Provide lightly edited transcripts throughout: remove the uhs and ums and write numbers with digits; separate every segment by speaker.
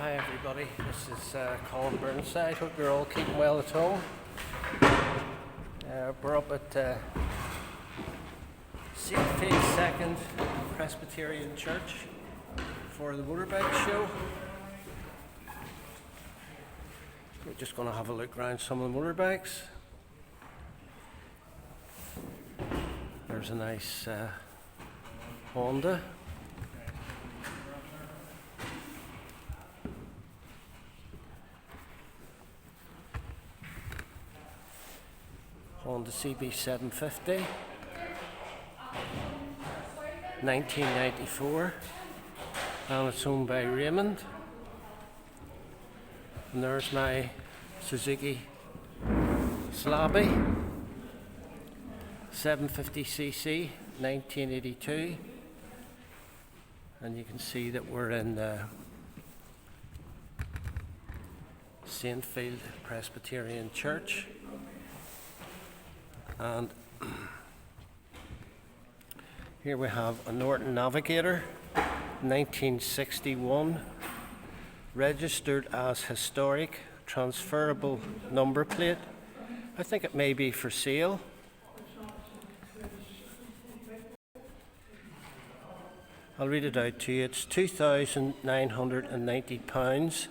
Speaker 1: Hi everybody, this is Colin Burnside. Hope you're all keeping well at home. We're up at Saintfield 2nd Presbyterian Church for the motorbike show. We're just going to have a look around some of the motorbikes. There's a nice Honda. Honda CB750, 1994, and it's owned by Raymond. And there's my Suzuki Slabby, 750cc, 1982, and you can see that we're in the Saintfield Presbyterian Church. And here we have a Norton Navigator, 1961, registered as historic, transferable number plate. I think it may be for sale. I'll read it out to you. It's £2,990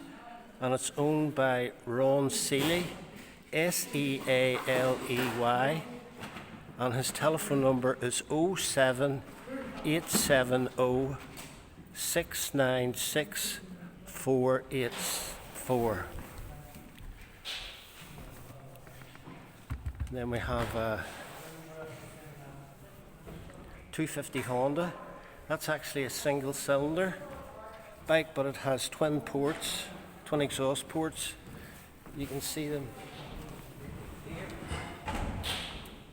Speaker 1: and it's owned by Ron Seeley, Sealey, and his telephone number is 07870 696 484. Then we have a 250 Honda. That's actually a single cylinder bike, but it has twin ports, twin exhaust ports. You can see them here.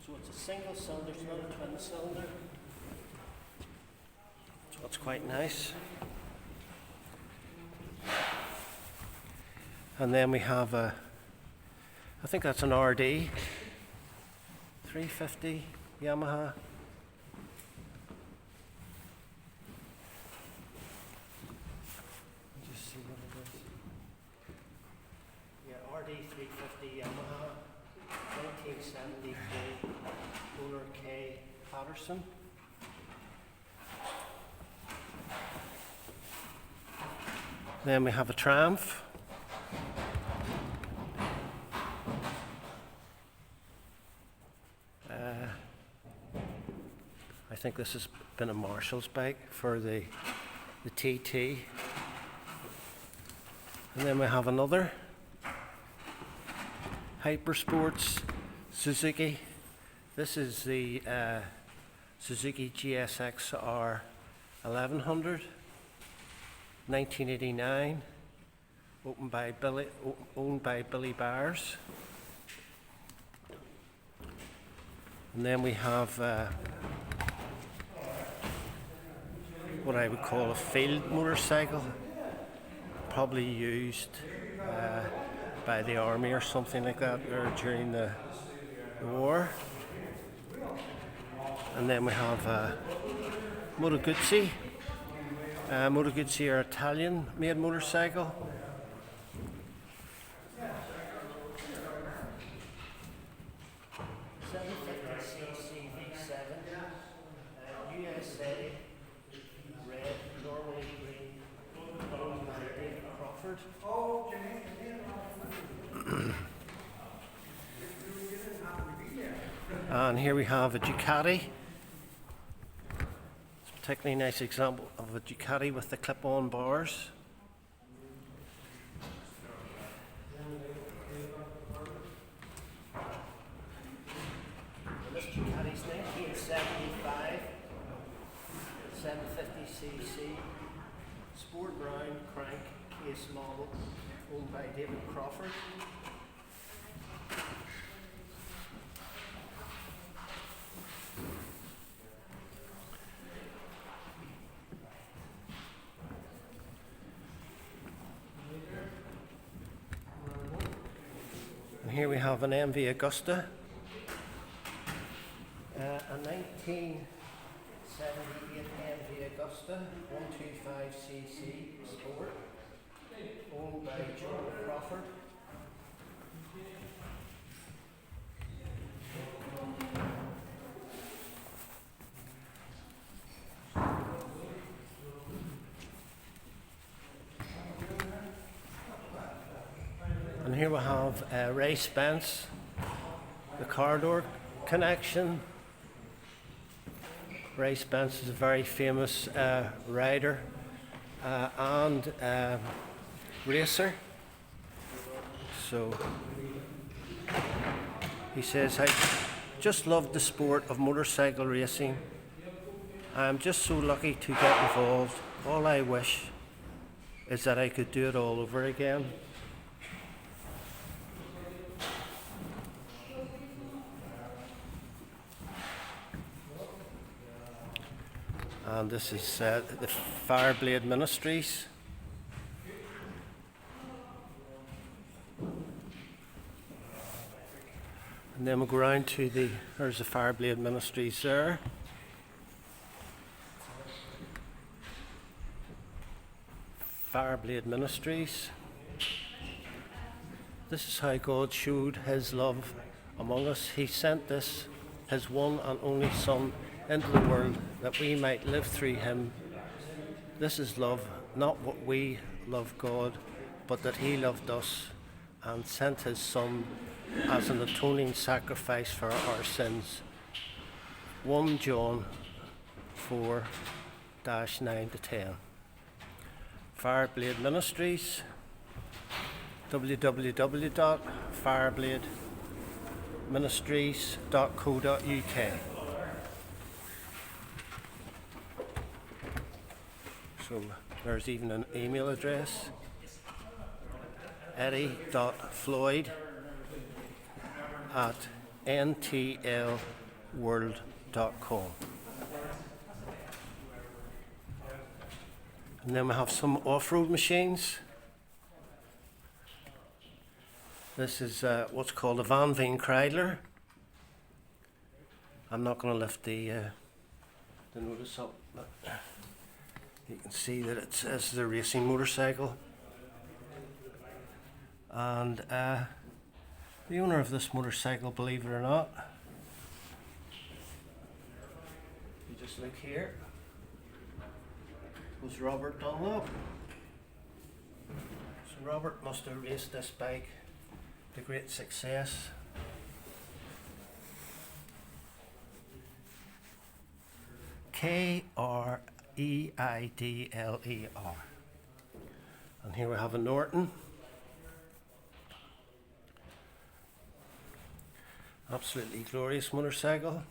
Speaker 1: So it's a single cylinder, it's not a twin cylinder. So it's quite nice. And then we have a, I think that's an RD 350 Yamaha. Just see what it is. Yeah, RD 350 Yamaha, 1973, owner K. Patterson. Then we have a Triumph. I think this has been a Marshall's bike for the TT. And then we have another Hypersports Suzuki. This is the Suzuki GSX-R 1100, 1989, owned by Billy Byers. And then we have what I would call a field motorcycle, probably used by the army or something like that, or during the war. And then we have Moto Guzzi. Moto Guzzi are Italian-made motorcycle. USA, red, normally green, owned by David Crawford. And here we have a Ducati. It's a particularly nice example of a Ducati with the clip-on bars. This Ducati's 1975, 750cc, sport brown crank case model, owned by David Crawford. And here we have an MV Agusta, a 1978 MV Agusta 125cc Sport. owned by John Crawford. And here we have Ray Spence, the car door connection. Ray Spence is a very famous rider and racer. So he says, I just love the sport of motorcycle racing. I'm just so lucky to get involved. All I wish is that I could do it all over again. And this is the Fireblade Ministries. And then we'll go around to there's the Fireblade Ministries there. Fireblade Ministries. This is how God showed his love among us. He sent this, his one and only Son, into the world that we might live through him. This is love, not what we love God, but that he loved us and sent his Son as an atoning sacrifice for our sins. 1 John 4-9-10. Fireblade Ministries, www.firebladeministries.co.uk. So there's even an email address, eddie.floyd@ntlworld.com. And then we have some off-road machines. This is what's called a Van Veen Kreidler. I'm not going to lift the notice up, but you can see that it says the racing motorcycle. And the owner of this motorcycle, believe it or not, you just look here, was Robert Dunlop. So Robert must have raced this bike to great success. Kreidler. And here we have a Norton. Absolutely glorious motorcycle.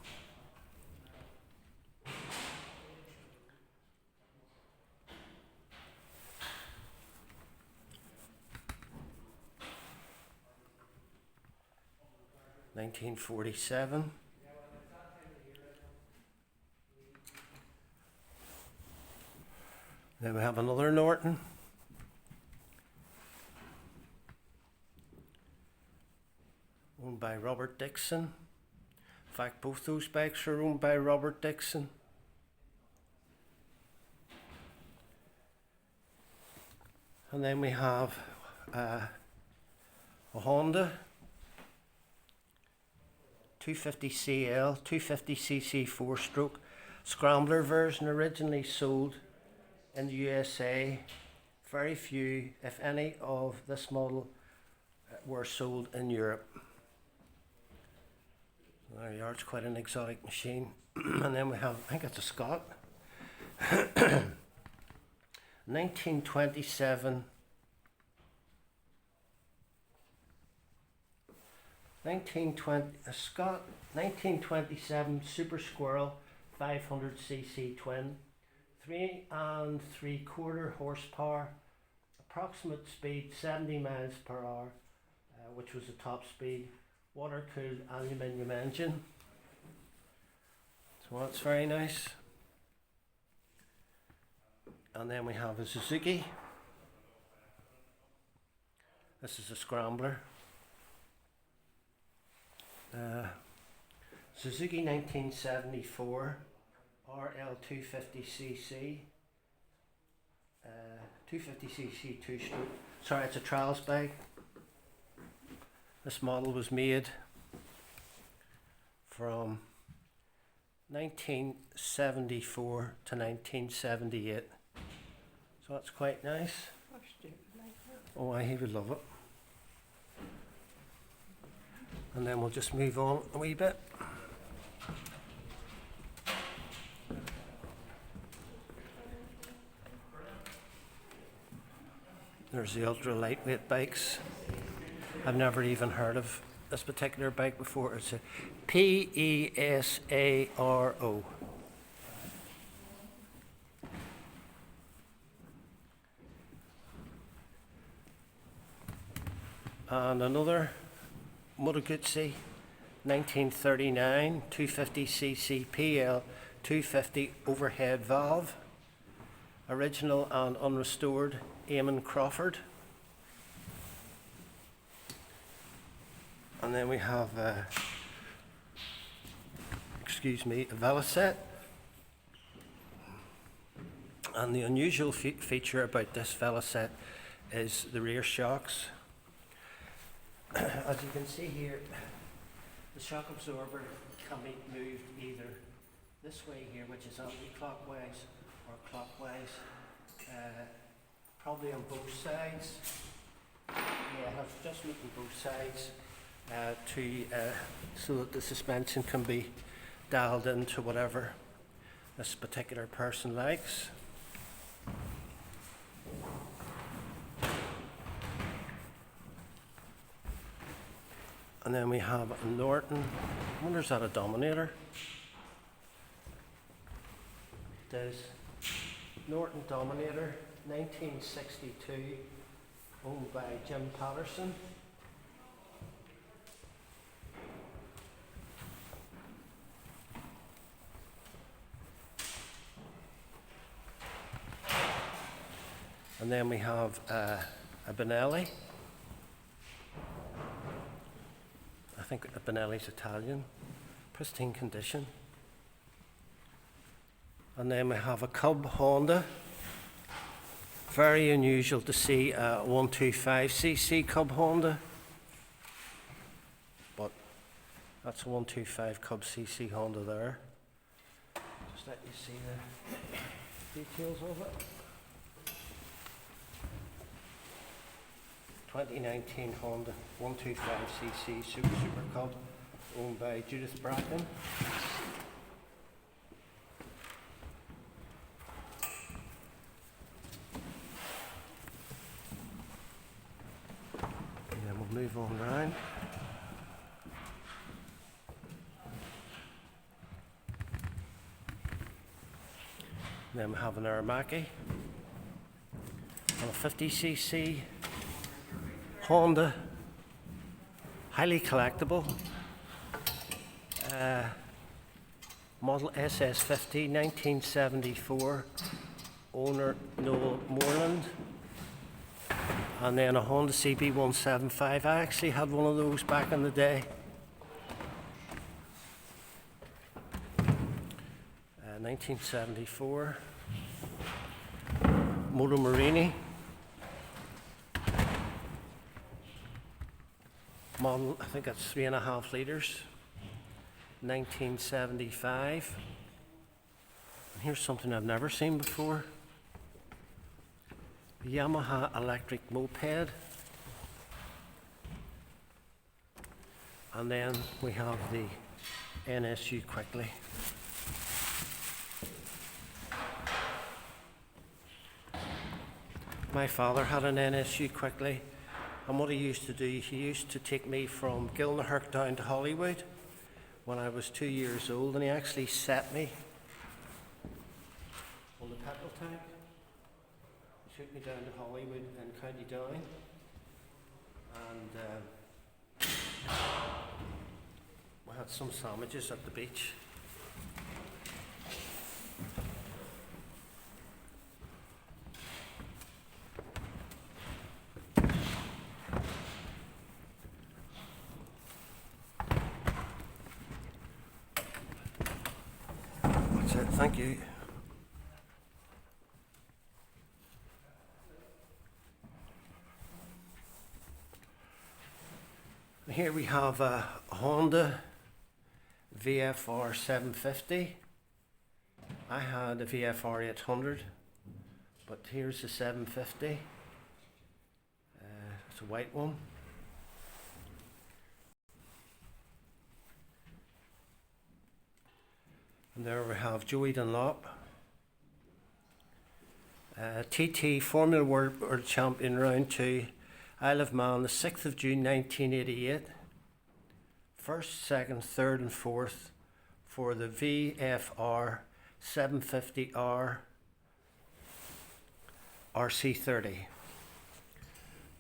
Speaker 1: (1947). Then we have another Norton. Owned by Robert Dixon. In fact, both those bikes are owned by Robert Dixon. And then we have a Honda 250CL, 250cc 4-stroke scrambler version, originally sold in the USA. Very few, if any, of this model were sold in Europe. There you are, it's quite an exotic machine. And then we have, I think it's a Scott. 1927. 1920, a Scott 1927 Super Squirrel 500cc twin, 3 3/4 horsepower, approximate speed 70 miles per hour, which was the top speed, water-cooled aluminium engine. So that's very nice. And then we have a Suzuki. This is a scrambler. Suzuki 1974 RL 250cc. 250cc two-stroke. Sorry, it's a trials bike. This model was made from 1974 to 1978. So that's quite nice. Oh, he would love it. And then we'll just move on a wee bit. There's the ultra lightweight bikes. I've never even heard of this particular bike before. It's a Pesaro. And another Moto Guzzi 1939 250cc PL 250 overhead valve, original and unrestored Eamon Crawford. And then we have a Velocet. And the unusual feature about this Velocet is the rear shocks. As you can see here, the shock absorber can be moved either this way here, which is anti-clockwise, or clockwise, probably on both sides. Yeah, I have adjustment on both sides so that the suspension can be dialed into whatever this particular person likes. And then we have a Norton. I wonder, is that a Dominator? There's Norton Dominator, 1962, owned by Jim Patterson. And then we have a Benelli. I think the Benelli's Italian, pristine condition. And then we have a Cub Honda. Very unusual to see a 125cc Cub Honda, but that's a 125 Cub CC Honda there. Just let you see the details of it. 2019 Honda 125cc Super Cub, owned by Judith Bracken. And then we'll move on round. And then we have an Aramaki on a 50cc Honda, highly collectible, model SS50, 1974, owner Noel Moreland. And then a Honda CB175. I actually had one of those back in the day. 1974. Moto Morini. Model, I think that's 3.5 litres, 1975. And here's something I've never seen before. A Yamaha electric moped. And then we have the NSU Quickly. My father had an NSU Quickly. And what he used to do, he used to take me from Gilnahirk down to Hollywood when I was 2 years old, and he actually set me on the petrol tank. He took me down to Hollywood and County Down, and we had some sandwiches at the beach. Thank you. here we have a Honda VFR 750. I had a VFR 800, but here's the 750. It's a white one. And there we have Joey Dunlop, TT Formula World Champion Round 2, Isle of Man, the 6th of June 1988. First, second, third and fourth for the VFR 750R RC30.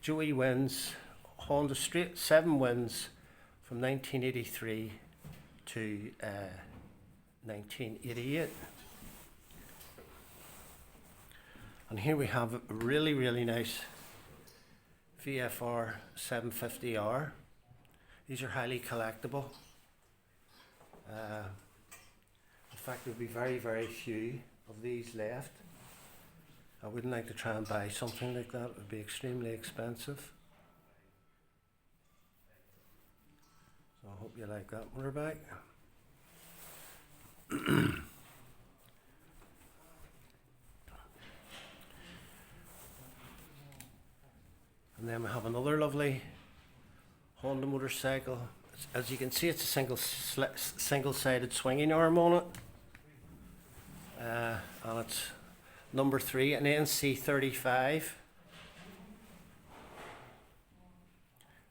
Speaker 1: Joey wins, Honda straight 7 wins from 1983 to 1988. And here we have a really nice VFR 750R. These are highly collectible. In fact, there would be very few of these left. I wouldn't like to try and buy something like that. It would be extremely expensive. So I hope you like that motorbike. And then we have another lovely Honda motorcycle. As you can see, it's a single-sided swinging arm on it, and it's number 3, an NC35,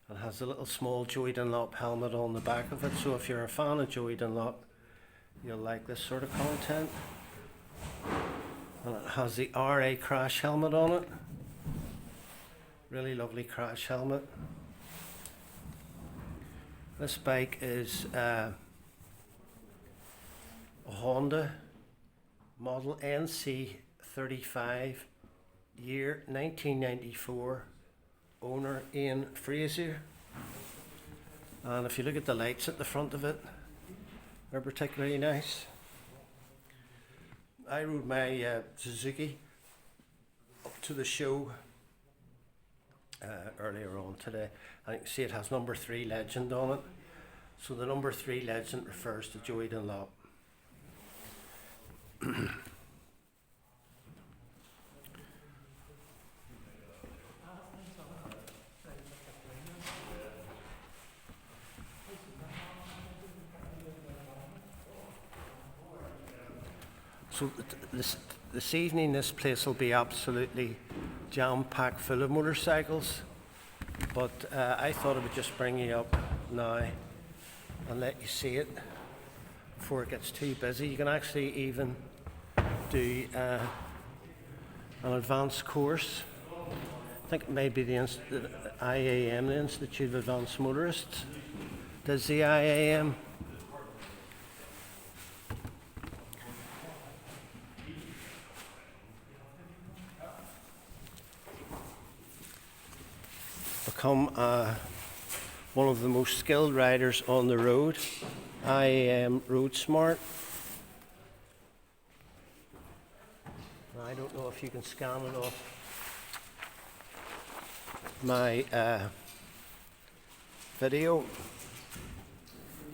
Speaker 1: and has a little small Joey Dunlop helmet on the back of it. So if you're a fan of Joey Dunlop, you'll like this sort of content. And it has the RA crash helmet on it. Really lovely crash helmet. This bike is a Honda model NC35, year 1994, owner Ian Fraser. And if you look at the lights at the front of it, they're particularly nice. I rode my Suzuki up to the show earlier on today, and you can see it has number 3 legend on it. So the number 3 legend refers to Joey Dunlop. So this evening, this place will be absolutely jam-packed full of motorcycles, but I thought I would just bring you up now and let you see it before it gets too busy. You can actually even do an advanced course. I think it may be the IAM, the Institute of Advanced Motorists, does the IAM. Become one of the most skilled riders on the road. IAM Road Smart. I don't know if you can scan it off my video.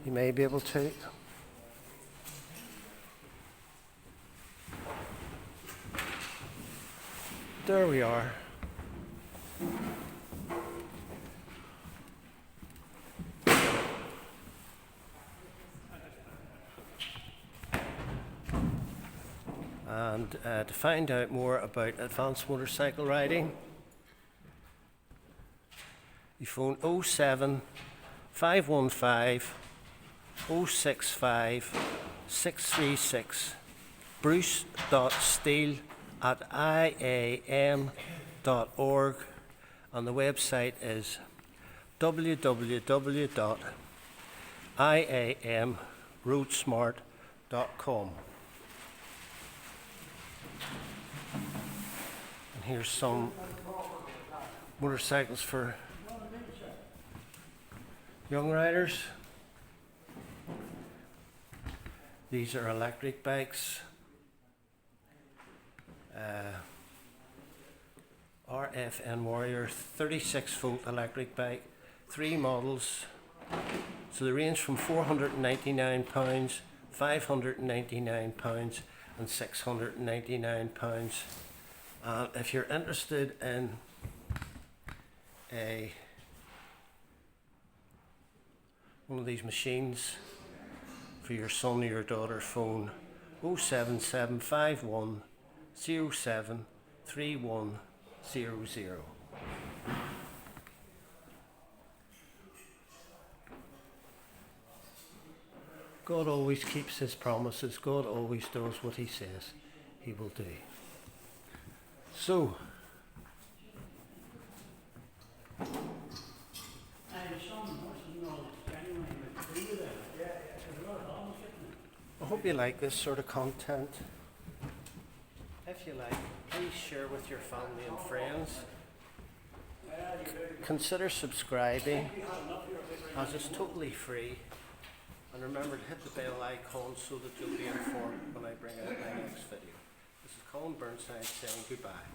Speaker 1: You may be able to. There we are. And to find out more about advanced motorcycle riding, you phone 07 515 065 636, bruce.steele@iam.org, and the website is www.iamroadsmart.com. And here's some motorcycles for young riders. These are electric bikes. RFN Warrior 36-volt electric bike. 3 models. So they range from £499, £599 and £699. If you're interested in one of these machines for your son or your daughter's phone, 07751 073100. God always keeps his promises. God always does what he says he will do. So, I hope you like this sort of content. If you like, please share with your family and friends. Consider subscribing, as it's totally free. And remember to hit the bell icon so that you'll be informed when I bring out my next video. This is Colin Burnside saying goodbye.